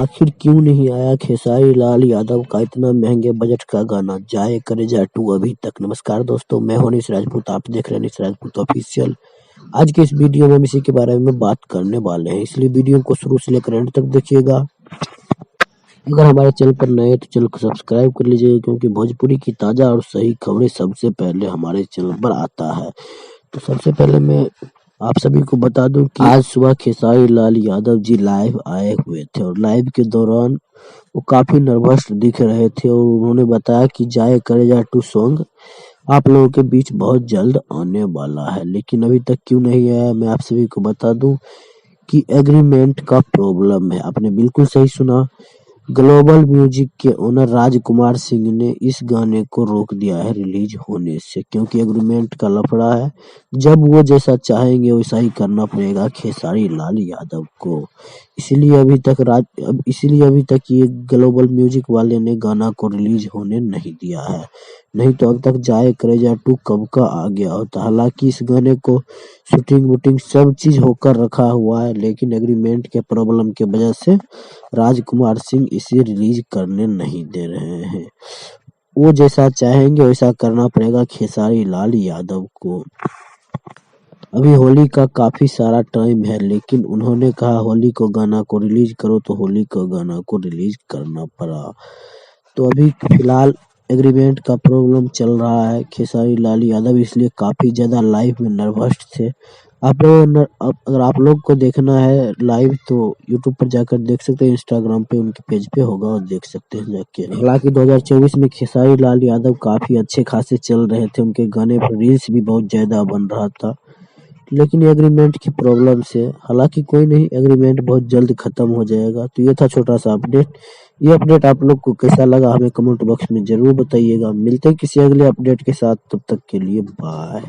आखिर क्यों नहीं आया खेसारी लाल यादव का इतना महंगे बजट का गाना जाए करेजा 2 अभी तक। नमस्कार दोस्तों, मैं हूं निश राजपूत, आप देख रहे हैं निश राजपूत ऑफिशियल। आज के इस वीडियो में हम इसी के बारे में बात करने वाले हैं, इसलिए वीडियो को शुरू से लेकर एंड तक देखिएगा। अगर हमारे चैनल पर नए हैं तो चैनल को सब्सक्राइब कर लीजिएगा, क्योंकि भोजपुरी की ताजा और सही खबरें सबसे पहले हमारे चैनल पर आता है। तो सबसे पहले मैं आप सभी को बता दूं कि आज सुबह खेसारी लाल यादव जी लाइव आए हुए थे और लाइव के दौरान वो काफी नर्वस दिख रहे थे और उन्होंने बताया कि जाए करेजा 2 सॉन्ग आप लोगों के बीच बहुत जल्द आने वाला है, लेकिन अभी तक क्यों नहीं आया। मैं आप सभी को बता दूं कि एग्रीमेंट का प्रॉब्लम है। आपने बिल्कुल सही सुना, ग्लोबल म्यूजिक के ओनर राजकुमार सिंह ने इस गाने को रोक दिया है रिलीज होने से, क्योंकि एग्रीमेंट का लफड़ा है। जब वो जैसा चाहेंगे वैसा ही करना पड़ेगा खेसारी लाल यादव को। इसीलिए अभी तक ये ग्लोबल म्यूजिक वाले ने गाना को रिलीज होने नहीं दिया है, नहीं तो अब तक जाए करेजा 2 कब का आ गया होता। हालांकि इस गाने को शूटिंग वूटिंग सब चीज होकर रखा हुआ है, लेकिन एग्रीमेंट के प्रॉब्लम की वजह से राजकुमार सिंह इसे रिलीज करने नहीं दे रहे हैं। वो जैसा चाहेंगे वैसा करना पड़ेगा खेसारी लाल यादव को। अभी होली का काफी सारा टाइम है, लेकिन उन्होंने कहा होली को गाना को रिलीज करो, तो होली को गाना को रिलीज करना पड़ा। तो अभी फिलहाल एग्रीमेंट का प्रॉब्लम चल रहा है खेसारी लाल यादव, इसलिए काफी ज्यादा लाइव में नर्वस थे। अगर आप लोग को देखना है लाइव तो यूट्यूब पर जाकर देख सकते हैं, इंस्टाग्राम पे उनके पेज पे होगा और देख सकते हैं जाके। हालांकि 2024 में खेसारी लाल यादव काफी अच्छे खासे चल रहे थे, उनके गाने पर रील्स भी बहुत ज्यादा बन रहा था, लेकिन एग्रीमेंट की प्रॉब्लम से हालांकि कोई नहीं, एग्रीमेंट बहुत जल्द खत्म हो जाएगा। तो ये था छोटा सा अपडेट। ये अपडेट आप लोग को कैसा लगा हमें कमेंट बॉक्स में जरूर बताइएगा। मिलते हैं किसी अगले अपडेट के साथ, तब तक के लिए बाय।